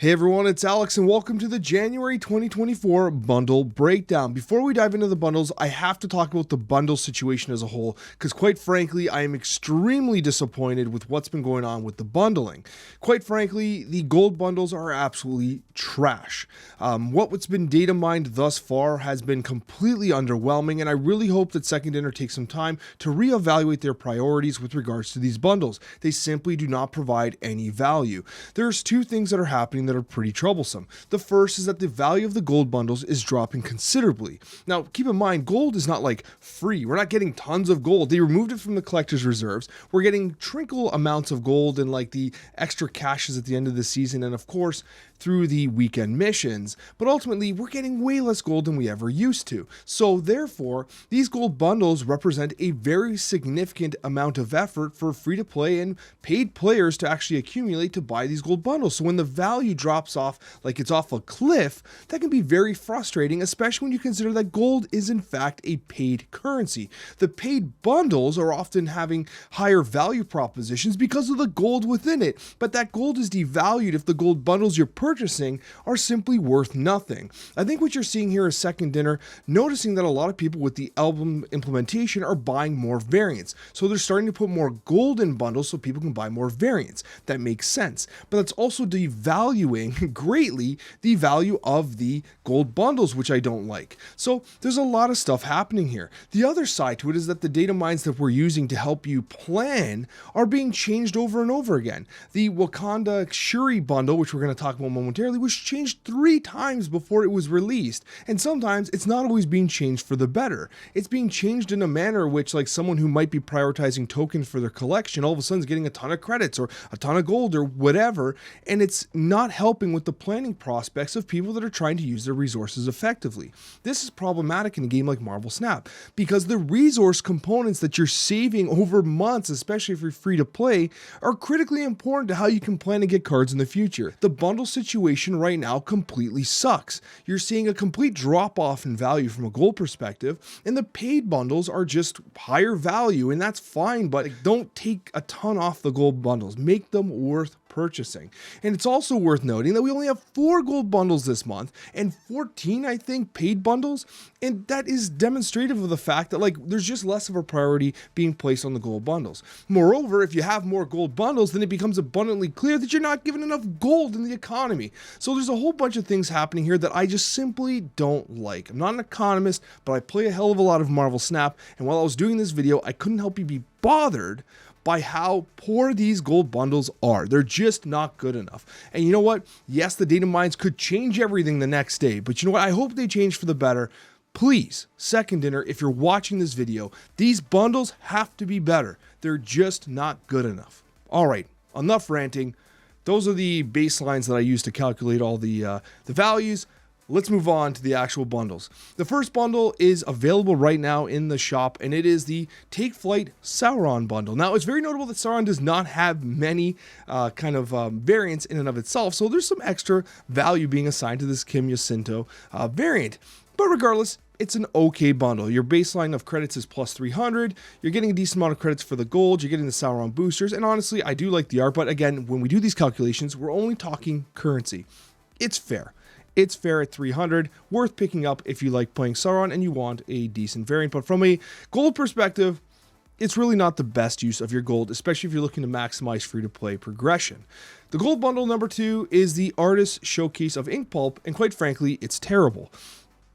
Hey everyone, it's Alex and welcome to the January 2024 bundle breakdown. Before we dive into the bundles, I have to talk about the bundle situation as a whole because quite frankly, I am extremely disappointed with what's been going on with the bundling. Quite frankly, the gold bundles are absolutely trash. What's been data mined thus far has been completely underwhelming, and I really hope that Second Dinner takes some time to reevaluate their priorities with regards to these bundles. They simply do not provide any value. There's two things that are happening that are pretty troublesome. The first is that the value of the gold bundles is dropping considerably. Now, keep in mind, gold is not like free. We're not getting tons of gold. They removed it from the collector's reserves. We're getting trickle amounts of gold and like the extra caches at the end of the season, and of course, through the weekend missions. But ultimately, we're getting way less gold than we ever used to. So therefore, these gold bundles represent a very significant amount of effort for free-to-play and paid players to actually accumulate to buy these gold bundles. So when the value drops off like it's off a cliff, that can be very frustrating, especially when you consider that gold is in fact a paid currency. The paid bundles are often having higher value propositions because of the gold within it, but that gold is devalued if the gold bundles you're purchasing are simply worth nothing. I think what you're seeing here is Second Dinner noticing that a lot of people with the album implementation are buying more variants. So they're starting to put more gold in bundles so people can buy more variants. That makes sense. But that's also devaluing greatly the value of the gold bundles, which I don't like. So there's a lot of stuff happening here. The other side to it is that the data mines that we're using to help you plan are being changed over and over again. The Wakanda Shuri bundle, which we're going to talk about momentarily, was changed 3 times before it was released, and sometimes it's not always being changed for the better. It's being changed in a manner which, like, someone who might be prioritizing tokens for their collection all of a sudden is getting a ton of credits or a ton of gold or whatever, and it's not helping with the planning prospects of people that are trying to use their resources effectively. This is problematic in a game like Marvel Snap because the resource components that you're saving over months, especially if you're free to play, are critically important to how you can plan to get cards in the future. The bundle situation right now completely sucks. You're seeing a complete drop off in value from a gold perspective, and the paid bundles are just higher value, and that's fine, but don't take a ton off the gold bundles. Make them worth purchasing. And it's also worth noting that we only have 4 gold bundles this month and 14, I think, paid bundles, and that is demonstrative of the fact that there's just less of a priority being placed on the gold bundles. Moreover, if you have more gold bundles, then it becomes abundantly clear that you're not given enough gold in the economy. So there's a whole bunch of things happening here that I just simply don't like. I'm not an economist, but I play a hell of a lot of Marvel Snap, and while I was doing this video, I couldn't help but be bothered by how poor these gold bundles are. They're just not good enough. And you know what? Yes, the data mines could change everything the next day, but you know what? I hope they change for the better. Please, Second Dinner, if you're watching this video, these bundles have to be better. They're just not good enough. All right, enough ranting. Those are the baselines that I use to calculate all the values. Let's move on to the actual bundles. The first bundle is available right now in the shop, and it is the Take Flight Sauron bundle. Now, it's very notable that Sauron does not have many variants in and of itself, so there's some extra value being assigned to this Kim Jacinto variant. But regardless, it's an okay bundle. Your baseline of credits is plus 300. You're getting a decent amount of credits for the gold. You're getting the Sauron boosters, and honestly, I do like the art, but again, when we do these calculations, we're only talking currency. It's fair. It's fair at 300, worth picking up if you like playing Sauron and you want a decent variant. But from a gold perspective, it's really not the best use of your gold, especially if you're looking to maximize free-to-play progression. The gold bundle number 2 is the Artist Showcase of Ink Pulp, and quite frankly, it's terrible.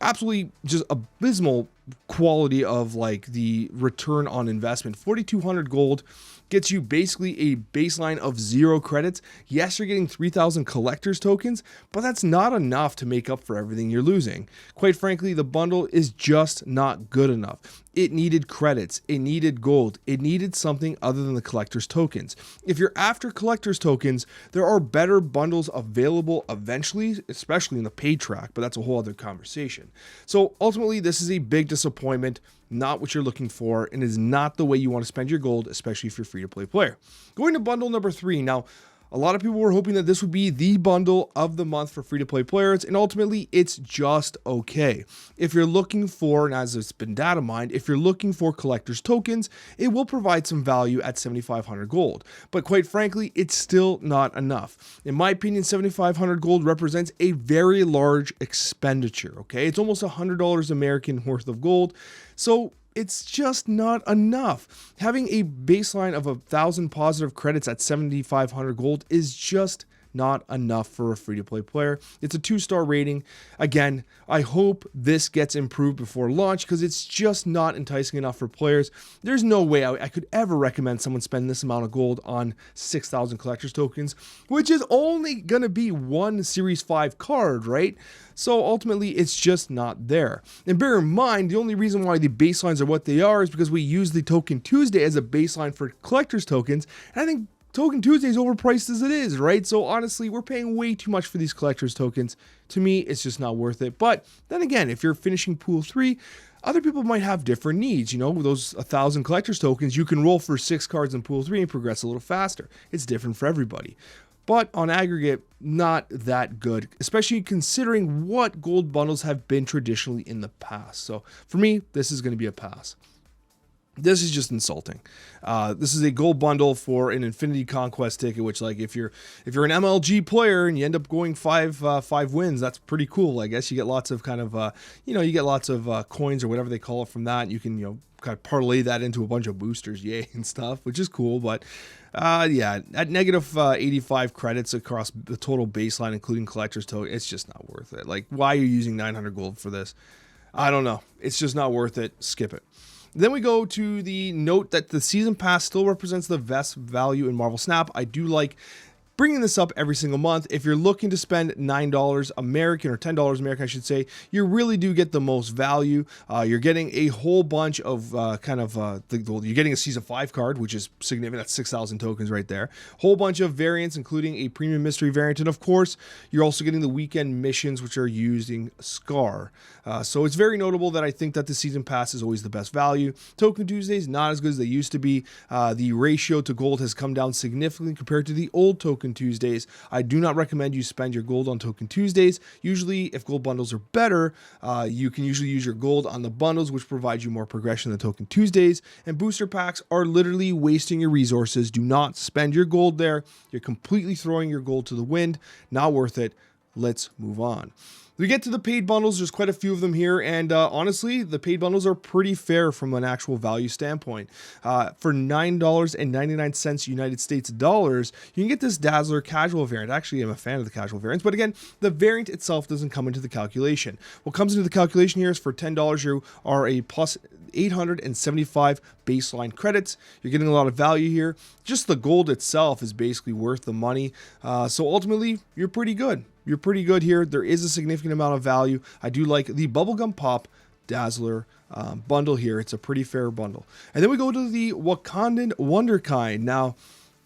Absolutely just abysmal quality of the return on investment. 4,200 gold gets you basically a baseline of 0 credits. Yes, you're getting 3,000 collector's tokens, but that's not enough to make up for everything you're losing. Quite frankly, the bundle is just not good enough. It needed credits, it needed gold, it needed something other than the collector's tokens. If you're after collector's tokens, there are better bundles available eventually, especially in the paid track, but that's a whole other conversation. So ultimately, this is a big disappointment. Not what you're looking for, and is not the way you want to spend your gold, especially if you're a free-to-play player. Going to bundle number 3. Now, A lot of people were hoping that this would be the bundle of the month for free-to-play players, and ultimately, it's just okay. If you're looking for, and as it's been data mined, if you're looking for collector's tokens, it will provide some value at 7,500 gold. But quite frankly, it's still not enough. In my opinion, 7,500 gold represents a very large expenditure, okay? It's almost $100 American worth of gold, so it's just not enough. Having a baseline of 1,000 positive credits at 7,500 gold is just not enough for a free-to-play player. It's a 2-star rating. Again, I hope this gets improved before launch because it's just not enticing enough for players. There's no way I could ever recommend someone spend this amount of gold on 6,000 collector's tokens, which is only going to be one Series 5 card, right? So ultimately, it's just not there. And bear in mind, the only reason why the baselines are what they are is because we use the Token Tuesday as a baseline for collector's tokens. And I think Token Tuesday is overpriced as it is, right? So honestly, we're paying way too much for these collector's tokens. To me, it's just not worth it. But then again, if you're finishing Pool 3, other people might have different needs. You know, those 1,000 collector's tokens, you can roll for 6 cards in Pool 3 and progress a little faster. It's different for everybody. But on aggregate, not that good, especially considering what gold bundles have been traditionally in the past. So for me, this is going to be a pass. This is just insulting. This is a gold bundle for an Infinity Conquest ticket, which, like, if you're an MLG player and you end up going five wins, that's pretty cool. I guess you get lots of kind of you get lots of coins or whatever they call it from that. And you can kind of parlay that into a bunch of boosters, yay, and stuff, which is cool. But yeah, at negative 85 credits across the total baseline, including collector's token, it's just not worth it. Like, why are you using 900 gold for this? I don't know. It's just not worth it. Skip it. Then we go to the note that the season pass still represents the best value in Marvel Snap. I do like bringing this up every single month. If you're looking to spend $9 American, or $10 American, I should say, you really do get the most value. You're getting a whole bunch of you're getting a Season 5 card, which is significant. That's 6,000 tokens right there. Whole bunch of variants, including a premium mystery variant. And of course, you're also getting the weekend missions, which are using Scar. So it's very notable that I think that the season pass is always the best value. Token Tuesdays, not as good as they used to be. The ratio to gold has come down significantly compared to the old Token Tuesdays. I do not recommend you spend your gold on Token Tuesdays. Usually, if gold bundles are better, you can usually use your gold on the bundles, which provides you more progression than Token Tuesdays. And booster packs are literally wasting your resources. Do not spend your gold there. You're completely throwing your gold to the wind. Not worth it. Let's move on. We get to the paid bundles. There's quite a few of them here, and honestly, the paid bundles are pretty fair from an actual value standpoint. For $9.99 United States dollars, you can get this Dazzler casual variant. Actually, I'm a fan of the casual variants, but again, the variant itself doesn't come into the calculation. What comes into the calculation here is for $10, you are a plus 875 baseline credits. You're getting a lot of value here. Just the gold itself is basically worth the money. So ultimately, you're pretty good. You're pretty good here. There is a significant amount of value. I do like the Bubblegum Pop Dazzler bundle here. It's a pretty fair bundle. And then we go to the Wakandan Wonderkind. Now,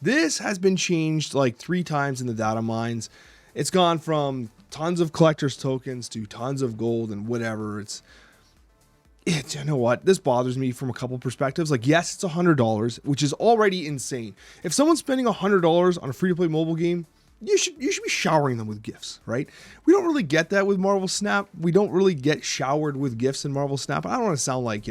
this has been changed like 3 times in the data mines. It's gone from tons of collector's tokens to tons of gold and whatever. You know what? This bothers me from a couple perspectives. Like, yes, it's $100, which is already insane. If someone's spending $100 on a free-to-play mobile game, you should be showering them with gifts, right? We don't really get that with Marvel Snap. We don't really get showered with gifts in Marvel Snap. I don't want to sound like,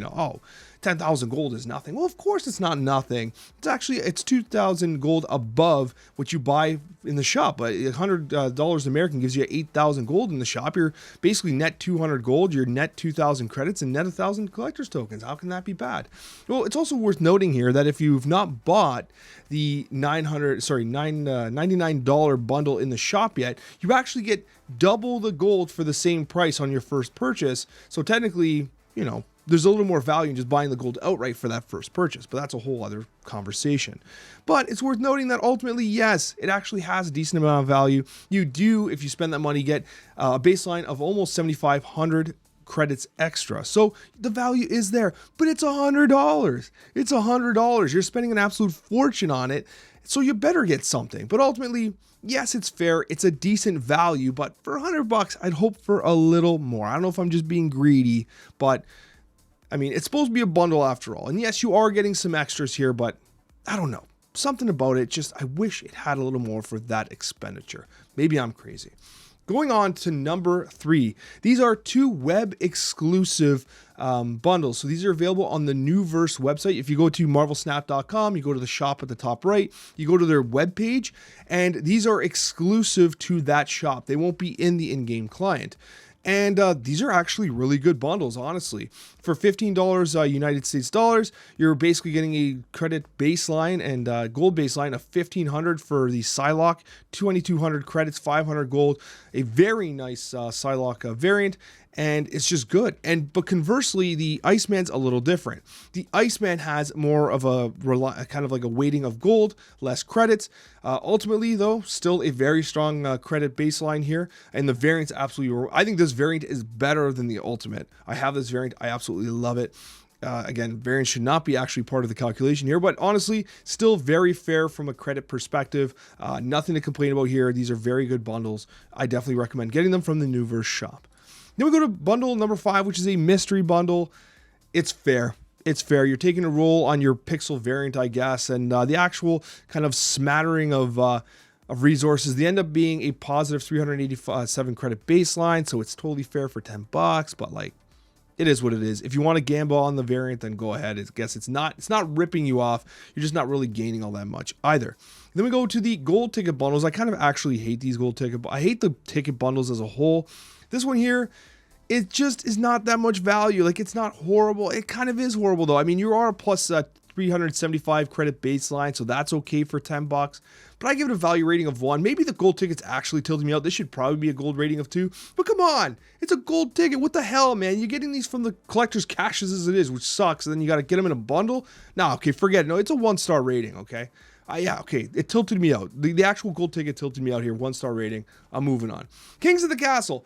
10,000 gold is nothing. Well, of course it's not nothing. It's 2,000 gold above what you buy in the shop. $100 American gives you 8,000 gold in the shop. You're basically net 200 gold. You're net 2,000 credits and net 1,000 collector's tokens. How can that be bad? Well, it's also worth noting here that if you've not bought the $99 bundle in the shop yet, you actually get double the gold for the same price on your first purchase. So technically, there's a little more value in just buying the gold outright for that first purchase, but that's a whole other conversation. But it's worth noting that ultimately, yes, it actually has a decent amount of value. You do, if you spend that money, get a baseline of almost 7,500 credits extra. So the value is there, but it's $100. It's $100. You're spending an absolute fortune on it, so you better get something. But ultimately, yes, it's fair. It's a decent value, but for $100, I'd hope for a little more. I don't know if I'm just being greedy, but I mean, it's supposed to be a bundle after all. And yes, you are getting some extras here, but I don't know. something about it, just I wish it had a little more for that expenditure. Maybe I'm crazy. Going on to number 3, these are 2 web exclusive bundles. So these are available on the Newverse website. If you go to marvelsnap.com, you go to the shop at the top right, you go to their webpage, and these are exclusive to that shop. They won't be in the in-game client. And these are actually really good bundles, honestly. For $15 United States dollars, you're basically getting a credit baseline and gold baseline of $1,500 for the Psylocke, 2,200 credits, 500 gold, a very nice Psylocke variant, and it's just good. But conversely, the Iceman's a little different. The Iceman has more of a kind of like a weighting of gold, less credits. Ultimately, though, still a very strong credit baseline here, and the variant's absolutely. I think this variant is better than the Ultimate. I have this variant. I absolutely love it. Again, variance should not be actually part of the calculation here, but honestly, still very fair from a credit perspective. Nothing to complain about here. These are very good bundles. I definitely recommend getting them from the Newverse shop. Then we go to bundle number 5, which is a mystery bundle. It's fair. It's fair. You're taking a roll on your pixel variant, I guess, and the actual kind of smattering of resources. They end up being a positive 387 credit baseline, so it's totally fair for $10. But like, it is what it is. If you want to gamble on the variant, then go ahead. I guess it's not ripping you off. You're just not really gaining all that much either. Then we go to the gold ticket bundles. I kind of actually hate these gold ticket. I hate the ticket bundles as a whole. This one here, it just is not that much value. Like, it's not horrible. It kind of is horrible, though. I mean, you are a plus 375 credit baseline, so that's okay for $10. But I give it a value rating of 1. Maybe the gold ticket's actually tilting me out. This should probably be a gold rating of 2. But come on, it's a gold ticket. What the hell, man? You're getting these from the collector's caches as it is, which sucks. And then you got to get them in a bundle. No, okay, forget it. No, it's a 1-star rating, okay? Yeah, okay, it tilted me out. The actual gold ticket tilted me out here. 1-star rating. I'm moving on. Kings of the Castle.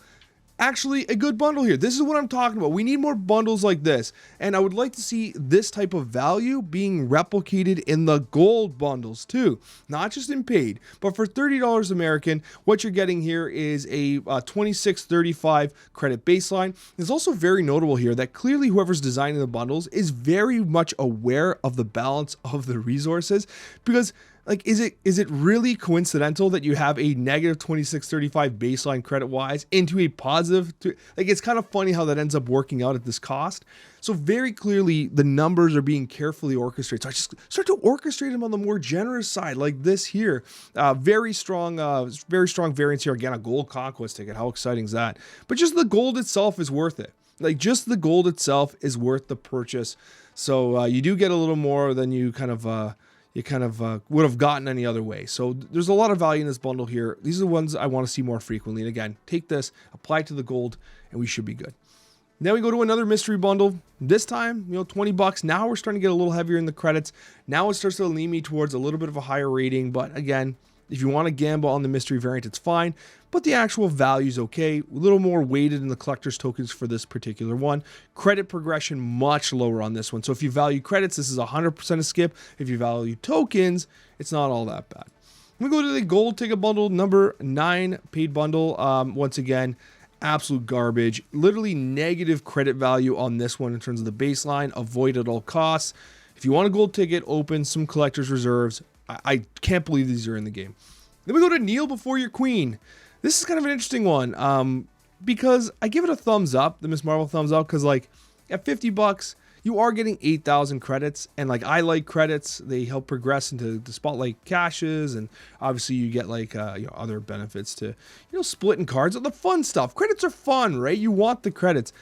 Actually, a good bundle here. This is what I'm talking about. We need more bundles like this. And I would like to see this type of value being replicated in the gold bundles too. Not just in paid. But for $30 American, what you're getting here is a 2635 credit baseline. It's also very notable here that clearly whoever's designing the bundles is very much aware of the balance of the resources. Because like, is it really coincidental that you have a negative 2635 baseline credit wise into a positive? Like, it's kind of funny how that ends up working out at this cost. So very clearly the numbers are being carefully orchestrated. So I just start to orchestrate them on the more generous side, like this here. Very strong variance here. Again, a gold conquest ticket. How exciting is that? But just the gold itself is worth it. Like, just the gold itself is worth the purchase. So you do get a little more than you kind of would have gotten any other way. So there's a lot of value in this bundle here. These are the ones I want to see more frequently. And again, take this, apply it to the gold, and we should be good. Then we go to another mystery bundle. This time, $20. Now we're starting to get a little heavier in the credits. Now it starts to lean me towards a little bit of a higher rating. But again, if you want to gamble on the mystery variant, it's fine. But the actual value is okay. A little more weighted in the collector's tokens for this particular one. Credit progression much lower on this one. So if you value credits, this is 100% a skip. If you value tokens, it's not all that bad. We go to the gold ticket bundle, number 9 paid bundle. Once again, absolute garbage. Literally negative credit value on this one in terms of the baseline. Avoid at all costs. If you want a gold ticket, open some collector's reserves. I can't believe these are in the game. Then we go to Kneel Before Your Queen. This is kind of an interesting one because I give it a thumbs up, the Miss Marvel thumbs up, because like at $50, you are getting 8,000 credits, and like I like credits. They help progress into the spotlight caches, and obviously you get like other benefits to splitting cards, the fun stuff. Credits are fun, right? You want the credits.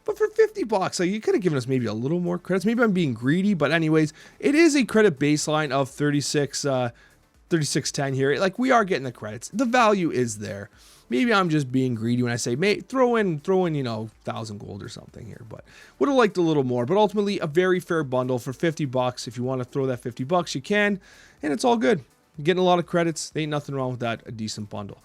But for $50, like, you could have given us maybe a little more credits. Maybe I'm being greedy, but anyways, it is a credit baseline of 3610 here. Like, we are getting the credits. The value is there. Maybe I'm just being greedy when I say, throw in 1,000 gold or something here, but would have liked a little more. But ultimately, a very fair bundle for $50. If you want to throw that $50, you can, and it's all good. You're getting a lot of credits. There ain't nothing wrong with that. A decent bundle.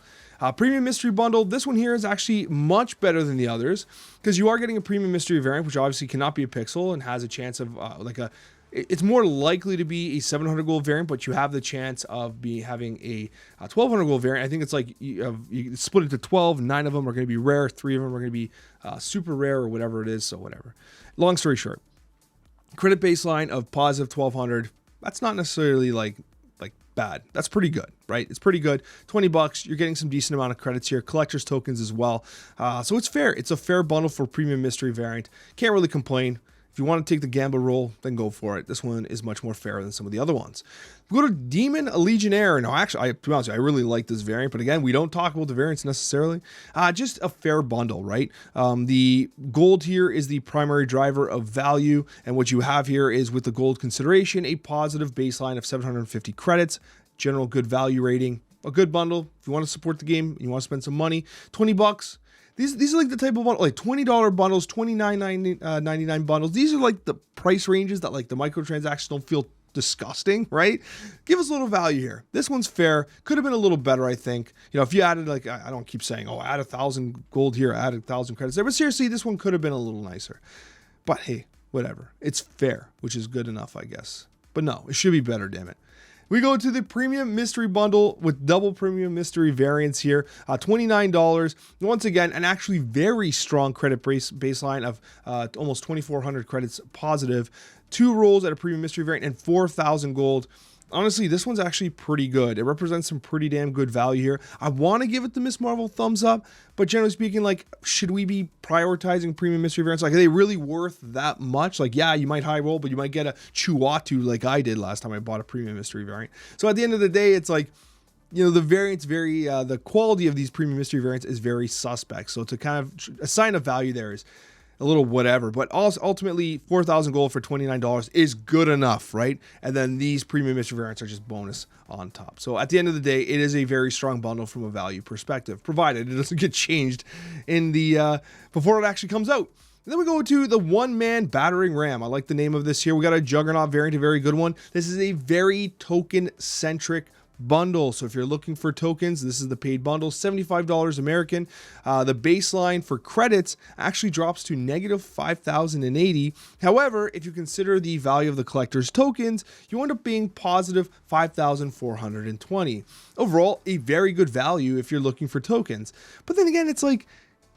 Premium mystery bundle. This one here is actually much better than the others because you are getting a premium mystery variant, which obviously cannot be a pixel and has a chance of it's more likely to be a 700 gold variant, but you have the chance of having a 1200 gold variant. I think it's like you split it to 12. 9 of them are going to be rare. 3 of them are going to be super rare or whatever it is. So whatever. Long story short, credit baseline of positive 1200. That's not necessarily like bad. That's pretty good, right? It's pretty good. 20 bucks. You're getting some decent amount of credits here. Collector's tokens as well. So it's fair. It's a fair bundle for premium mystery variant. Can't really complain. If you want to take the gamble roll, then go for it. This one is much more fair than some of the other ones. We go to Demon Legionnaire. Now, actually, to be honest, I really like this variant, but again, we don't talk about the variants necessarily. Just a fair bundle, right? The gold here is the primary driver of value, and what you have here is, with the gold consideration, a positive baseline of 750 credits, general good value rating, a good bundle. If you want to support the game, you want to spend some money, 20 bucks. These are like the type of bundle, like $20 bundles, $29.99 bundles. These are like the price ranges that like the microtransactions don't feel disgusting, right? Give us a little value here. This one's fair. Could have been a little better, I think. You know, if you added, like, I don't keep saying, oh, add 1,000 gold here, add 1,000 credits there. But seriously, this one could have been a little nicer. But hey, whatever. It's fair, which is good enough, I guess. But no, it should be better, damn it. We go to the premium mystery bundle with double premium mystery variants here, $29. Once again, an actually very strong credit baseline of almost 2,400 credits positive, 2 rolls at a premium mystery variant, and 4,000 gold. Honestly, this one's actually pretty good. It represents some pretty damn good value here. I want to give it the Miss Marvel thumbs up, but generally speaking, like, should we be prioritizing premium mystery variants? Like, are they really worth that much? Like, yeah, you might high roll, but you might get a Chuatu like I did last time I bought a premium mystery variant. So at the end of the day, it's like, you know, the variants the quality of these premium mystery variants is very suspect. So to kind of assign a value there is a little whatever, but also ultimately 4,000 gold for $29 is good enough, right? And then these premium mystery variants are just bonus on top. So at the end of the day, it is a very strong bundle from a value perspective, provided it doesn't get changed in the before it actually comes out. And then we go to the one-man battering ram. I like the name of this here. We got a Juggernaut variant, a very good one. This is a very token-centric bundle. So if you're looking for tokens, this is the paid bundle, $75 American. The baseline for credits actually drops to negative 5,080. However, if you consider the value of the collector's tokens, you end up being positive 5,420. Overall, a very good value if you're looking for tokens. But then again, it's like,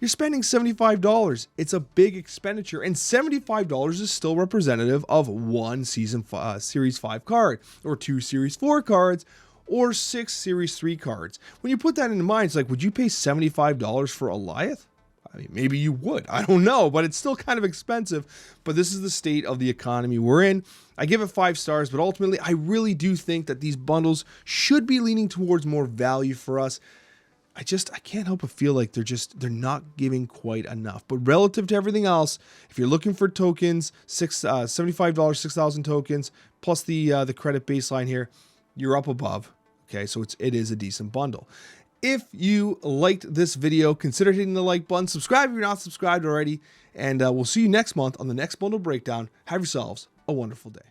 you're spending $75. It's a big expenditure, and $75 is still representative of one Series 5 card, or 2 Series 4 cards, or 6 Series 3 cards. When you put that into mind, it's like, would you pay $75 for Alioth? I mean, maybe you would. I don't know, but it's still kind of expensive. But this is the state of the economy we're in. I give it 5 stars, but ultimately, I really do think that these bundles should be leaning towards more value for us. I can't help but feel like they're not giving quite enough. But relative to everything else, if you're looking for tokens, $75, 6,000 tokens, plus the credit baseline here, you're up above. Okay, so it is a decent bundle. If you liked this video, consider hitting the like button. Subscribe if you're not subscribed already. And we'll see you next month on the next bundle breakdown. Have yourselves a wonderful day.